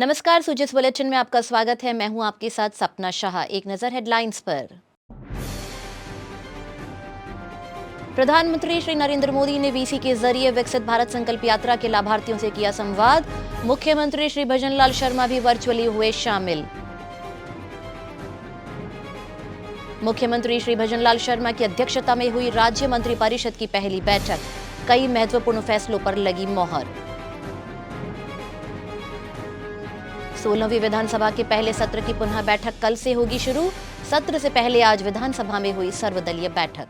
नमस्कार, सूचित बुलेटिन में आपका स्वागत है। मैं हूं आपके साथ सपना शाह। एक नजर हेडलाइंस पर। प्रधानमंत्री श्री नरेंद्र मोदी ने वीसी के जरिए विकसित भारत संकल्प यात्रा के लाभार्थियों से किया संवाद। मुख्यमंत्री श्री भजनलाल शर्मा भी वर्चुअली हुए शामिल। मुख्यमंत्री श्री भजनलाल शर्मा की अध्यक्षता में हुई राज्य मंत्री परिषद की पहली बैठक। कई महत्वपूर्ण फैसलों पर लगी मोहर। 16वीं विधानसभा के पहले सत्र की पुनः बैठक कल से होगी शुरू। सत्र से पहले आज विधानसभा में हुई सर्वदलीय बैठक।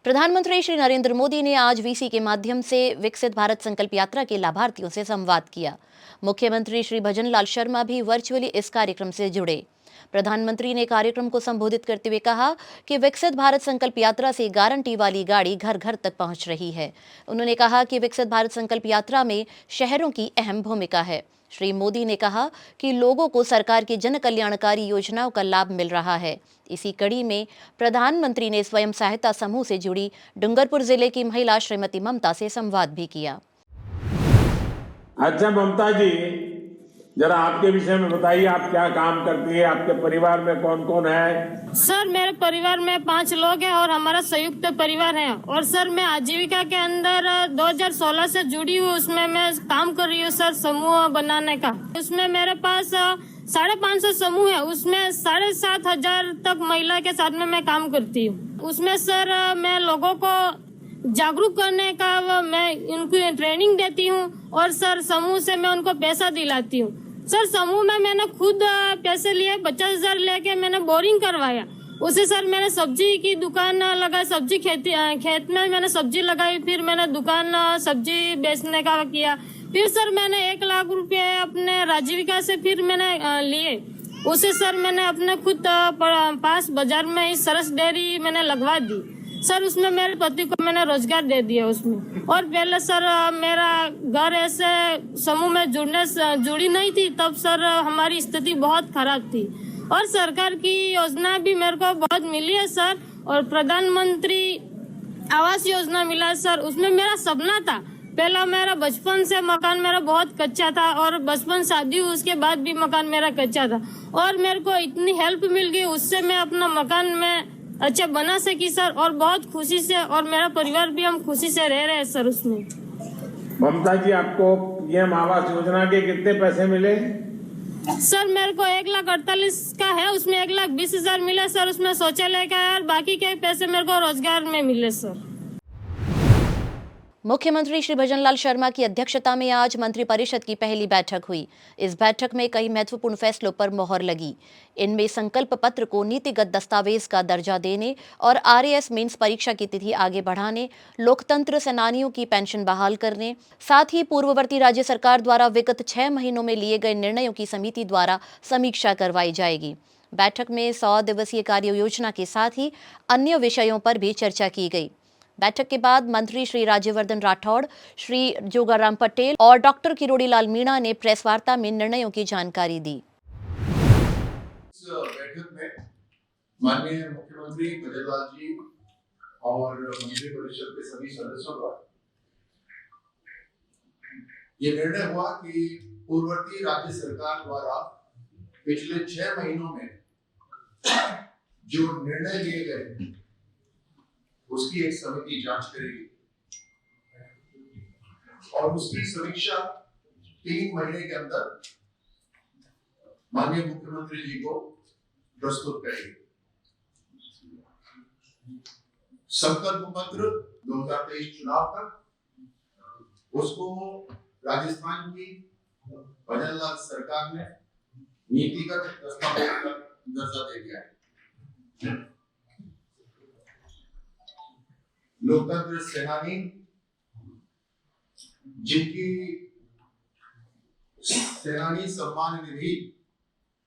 प्रधानमंत्री श्री नरेंद्र मोदी ने आज वीसी के माध्यम से विकसित भारत संकल्प यात्रा के लाभार्थियों से संवाद किया। मुख्यमंत्री श्री भजनलाल शर्मा भी वर्चुअली इस कार्यक्रम से जुड़े। प्रधानमंत्री ने कार्यक्रम को संबोधित करते हुए कहा कि विकसित भारत संकल्प यात्रा से गारंटी वाली गाड़ी घर घर तक पहुंच रही है। उन्होंने कहा कि विकसित भारत संकल्प यात्रा में शहरों की अहम भूमिका है। श्री मोदी ने कहा कि लोगों को सरकार की जन कल्याणकारी योजनाओं का लाभ मिल रहा है। इसी कड़ी में प्रधानमंत्री ने स्वयं सहायता समूह से जुड़ी डूंगरपुर जिले की महिला श्रीमती ममता से संवाद भी किया। अच्छा ममता जी, जरा आपके विषय में बताइए, आप क्या काम करती है, आपके परिवार में कौन कौन है? सर, मेरे परिवार में 5 लोग हैं और हमारा संयुक्त परिवार है। और सर, मैं आजीविका के अंदर 2016 से जुड़ी हूँ। उसमें मैं काम कर रही हूँ सर, समूह बनाने का। उसमें मेरे पास 550 समूह है। उसमें 7,500 तक महिला के साथ में मैं काम करती हूँ। उसमें सर मैं लोगों को जागरूक करने का मैं इनको ट्रेनिंग देती हूँ और सर समूह से मैं उनको पैसा दिलाती हूँ। सर समूह में मैंने खुद पैसे लिए, 50,000 लेके मैंने बोरिंग करवाया। उसे सर मैंने सब्जी की दुकान लगाई, सब्जी खेत में मैंने सब्जी लगाई। फिर मैंने दुकान सब्जी बेचने का किया। फिर सर मैंने 1 लाख रुपए अपने आजीविका से फिर मैंने लिए। उसे सर मैंने अपने खुद पास बाजार में ही सरस डेयरी मैंने लगवा दी। सर उसमें मेरे पति को मैंने रोजगार दे दिया उसमें। और पहले सर मेरा घर ऐसे समूह में जुड़ी नहीं थी, तब सर हमारी स्थिति बहुत खराब थी। और सरकार की योजना भी मेरे को बहुत मिली है सर। और प्रधानमंत्री आवास योजना मिला सर। उसमें मेरा सपना था, पहला मेरा बचपन से मकान मेरा बहुत कच्चा था और बचपन शादी हुई उसके बाद भी मकान मेरा कच्चा था। और मेरे को इतनी हेल्प मिल गई, उससे मैं अपना मकान में अच्छा बना सकी सर। और बहुत खुशी से, और मेरा परिवार भी हम खुशी से रह रहे हैं सर उसमें। ममता जी, आपको पीएम आवास योजना के कितने पैसे मिले? सर मेरे को 1,48,000 का है, उसमें 1,20,000 मिले सर। उसमें शौचालय का है और बाकी के पैसे मेरे को रोजगार में मिले सर। मुख्यमंत्री श्री भजनलाल शर्मा की अध्यक्षता में आज मंत्रिपरिषद की पहली बैठक हुई। इस बैठक में कई महत्वपूर्ण फैसलों पर मोहर लगी। इनमें संकल्प पत्र को नीतिगत दस्तावेज का दर्जा देने और आरएएस मेंस परीक्षा की तिथि आगे बढ़ाने, लोकतंत्र सेनानियों की पेंशन बहाल करने, साथ ही पूर्ववर्ती राज्य सरकार द्वारा विगत 6 महीनों में लिए गए निर्णयों की समिति द्वारा समीक्षा करवाई जाएगी। बैठक में 100 दिवसीय कार्य योजना के साथ ही अन्य विषयों पर भी चर्चा की गई। बैठक के बाद मंत्री श्री राज्यवर्धन राठौड़, श्री जोगाराम पटेल और डॉक्टर किरोड़ीलाल मीणा ने प्रेस वार्ता में निर्णयों की जानकारी दी। इस बैठक में माननीय मुख्यमंत्री भजनलाल जी और मंत्रिपरिषद के सभी सदस्यों का ये निर्णय हुआ कि पूर्ववर्ती राज्य सरकार द्वारा पिछले 6 महीनों में जो निर्णय लिए गए उसकी एक समिति जांच करेगी और उसकी समीक्षा 3 महीने के अंदर माननीय मुख्यमंत्री जी को प्रस्तुत करेगी। संकल्प पत्र 2023 चुनाव तक उसको राजस्थान की भजनलाल सरकार ने नीतिगत दस्तावेज का दर्जा दे दिया है। लोकतंत्र सेनानी जिनकी सेनानी सम्मान निधि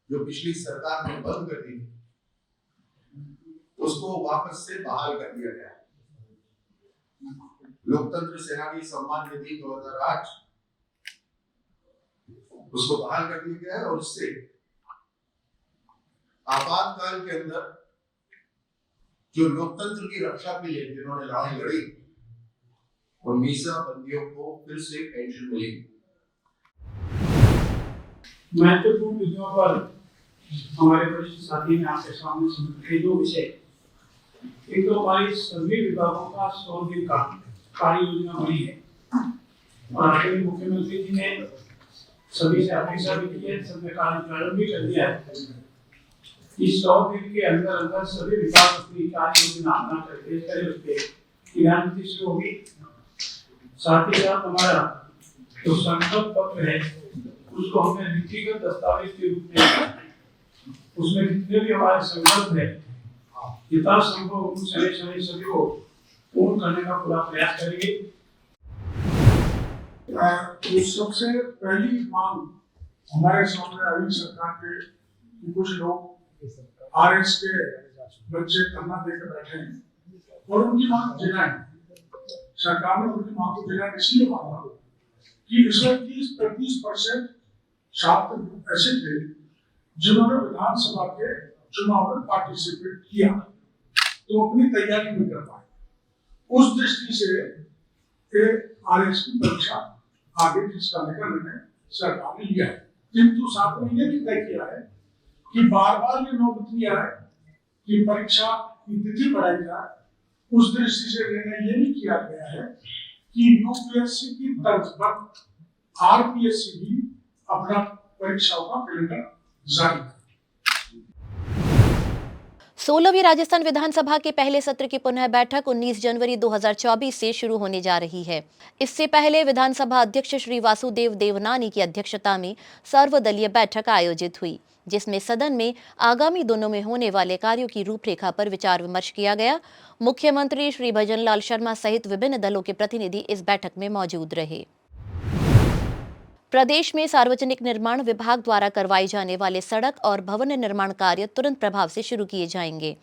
जो पिछली सरकार ने बंद कर दी उसको वापस से बहाल कर दिया गया है। लोकतंत्र सेनानी सम्मान निधि 2008 उसको बहाल कर दिया गया है और उससे आपातकाल के अंदर जो लोकतंत्र की रक्षा के लिए जिन्होंने लड़ाई लड़ी उन मीसा बंदियों को फिर से पेंशन मिलेगी। महत्वपूर्ण विषयों पर हमारे वरिष्ठ साथी ने आपके सामने समर्पित दो विषय, एक तो हमारी सभी विभागों का 100 दिन का कार्य योजना बनी है और आगे मुख्यमंत्री जी ने सभी से अपेक्षा भी की है, सबने कार्य प्रारंभ भी कर दिया है। इस 100 दिन के अंदर अंदर सभी विभाग अपनी कार्य योजना अपना करके करे उस पर क्रियान्वित शुरू होगी। साथ ही साथ हमारा जो संकल्प पत्र है उसको हमने नीतिगत दस्तावेज के रूप में उसमें जितने भी हमारे संकल्प है यथासंभव उन सभी को पूर्ण करने का पूरा प्रयास करेंगे। सबसे पहली मांग हमारे सामने अभी सरकार के कुछ लोग आरएस के बच्चे धरना देकर बैठे हैं और उनकी मांग जिनाई। सरकार ने उनकी मांग को जिनाई इसलिए मांगा कि इसमें 30-35% छात्र ऐसे थे जिन्होंने विधानसभा के चुनाव में पार्टिसिपेट किया तो अपनी तैयारी नहीं कर पाए। उस दृष्टि से आरएस की परीक्षा आगे खिसकाने का निर्णय सरकार ने लिया है, किंतु साथ में यह भी तय किया है कि बार बार ये नौबत नहीं आए कि परीक्षा की तिथि बढ़ाई जाए। उस दृष्टि से निर्णय ये भी किया गया है कि यूपीएससी की तर्ज पर आरपीएससी भी अपना परीक्षाओं का कैलेंडर जारी करे। 16वीं राजस्थान विधानसभा के पहले सत्र की पुनः बैठक 19 जनवरी 2024 से शुरू होने जा रही है। इससे पहले विधानसभा अध्यक्ष श्री वासुदेव देवनानी की अध्यक्षता में सर्वदलीय बैठक आयोजित हुई, जिसमें सदन में आगामी दिनों में होने वाले कार्यों की रूपरेखा पर विचार विमर्श किया गया। मुख्यमंत्री श्री भजनलाल शर्मा सहित विभिन्न दलों के प्रतिनिधि इस बैठक में मौजूद रहे। प्रदेश में सार्वजनिक निर्माण विभाग द्वारा करवाए जाने वाले सड़क और भवन निर्माण कार्य तुरंत प्रभाव से शुरू किए जाएंगे।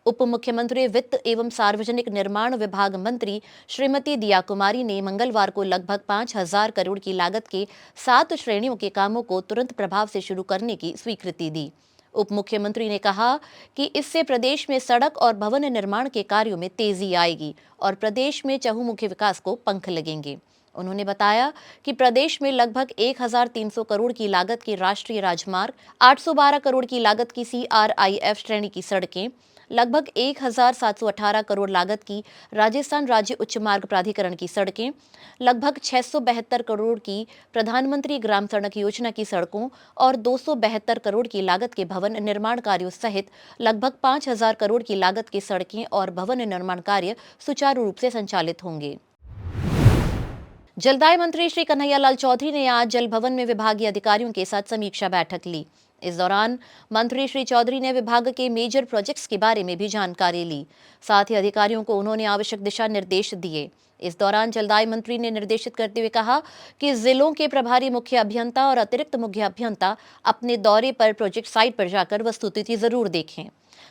उप मुख्यमंत्री वित्त एवं सार्वजनिक निर्माण विभाग मंत्री श्रीमती दिया कुमारी ने मंगलवार को लगभग 5,000 करोड़ की लागत के 7 श्रेणियों के कामों को तुरंत प्रभाव से शुरू करने की स्वीकृति दी। उप मुख्यमंत्री ने कहा कि इससे प्रदेश में सड़क और भवन निर्माण के कार्यों में तेजी आएगी और प्रदेश में चहुमुखी विकास को पंख लगेंगे। उन्होंने बताया कि प्रदेश में लगभग 1,300 करोड़ की लागत के राष्ट्रीय राजमार्ग, 812 करोड़ की लागत की CRIF श्रेणी की सड़कें, लगभग 1,718 करोड़ लागत की राजस्थान राज्य उच्च मार्ग प्राधिकरण की सड़कें, लगभग 672 करोड़ की प्रधानमंत्री ग्राम सड़क योजना की सड़कों और 272 करोड़ की लागत के भवन निर्माण कार्यों सहित लगभग 5,000 करोड़ की लागत के सड़कें और भवन निर्माण कार्य सुचारू रूप से संचालित होंगे। जलदाय मंत्री श्री कन्हैयालाल चौधरी ने आज जल भवन में विभागीय अधिकारियों के साथ समीक्षा बैठक ली। इस दौरान मंत्री श्री चौधरी ने विभाग के मेजर प्रोजेक्ट्स के बारे में भी जानकारी ली। साथ ही अधिकारियों को उन्होंने आवश्यक दिशा निर्देश दिए। इस दौरान जलदाय मंत्री ने निर्देशित करते हुए कहा कि जिलों के प्रभारी मुख्य अभियंता और अतिरिक्त मुख्य अभियंता अपने दौरे पर प्रोजेक्ट साइट पर जाकर वस्तुस्थिति जरूर देखें।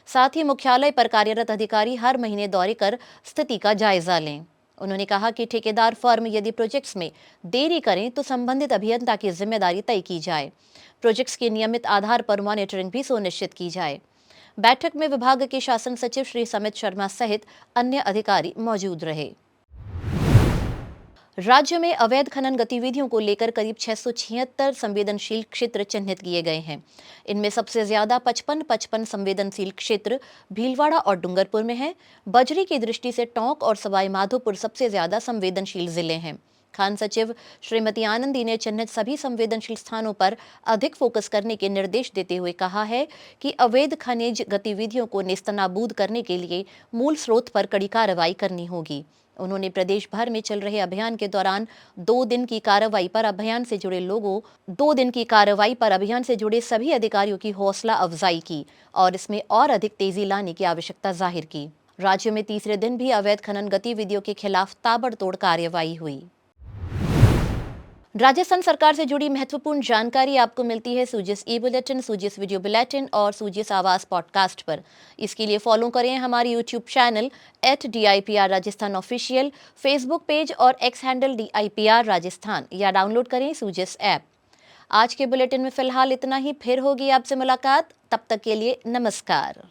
साथ ही मुख्यालय पर कार्यरत अधिकारी हर महीने दौरे कर स्थिति का जायजा लें। उन्होंने कहा कि ठेकेदार फर्म यदि प्रोजेक्ट्स में देरी करें तो संबंधित अभियंता की जिम्मेदारी तय की जाए। प्रोजेक्ट्स के नियमित आधार पर मॉनिटरिंग भी सुनिश्चित की जाए। बैठक में विभाग के शासन सचिव श्री समित शर्मा सहित अन्य अधिकारी मौजूद रहे। राज्य में अवैध खनन गतिविधियों को लेकर करीब 676 संवेदनशील क्षेत्र चिन्हित किए गए हैं। इनमें सबसे ज्यादा 55 संवेदनशील क्षेत्र भीलवाड़ा और डूंगरपुर में हैं। बजरी की दृष्टि से टोंक और सवाई माधोपुर सबसे ज्यादा संवेदनशील जिले हैं। खान सचिव श्रीमती आनंदी ने चिन्हित सभी संवेदनशील स्थानों पर अधिक फोकस करने के निर्देश देते हुए कहा है कि अवैध खनिज गतिविधियों को नेस्तनाबूद करने के लिए मूल स्रोत पर कड़ी कार्रवाई करनी होगी। उन्होंने प्रदेश भर में चल रहे अभियान के दौरान 2 दिन की कार्रवाई पर अभियान से जुड़े सभी अधिकारियों की हौसला अफजाई की और इसमें और अधिक तेजी लाने की आवश्यकता जाहिर की। राज्य में तीसरे दिन भी अवैध खनन गतिविधियों के खिलाफ ताबड़तोड़ कार्रवाई हुई। राजस्थान सरकार से जुड़ी महत्वपूर्ण जानकारी आपको मिलती है सुजिस ई-बुलेटिन, सुजिस वीडियो बुलेटिन और सुजिस आवाज पॉडकास्ट पर। इसके लिए फॉलो करें हमारी YouTube channel @DIPR Rajasthan official, Facebook page और एक्स हैंडल DIPR राजस्थान या डाउनलोड करें सुजिस ऐप। आज के बुलेटिन में फिलहाल इतना ही। फिर होगी आपसे मुलाकात, तब तक के लिए नमस्कार।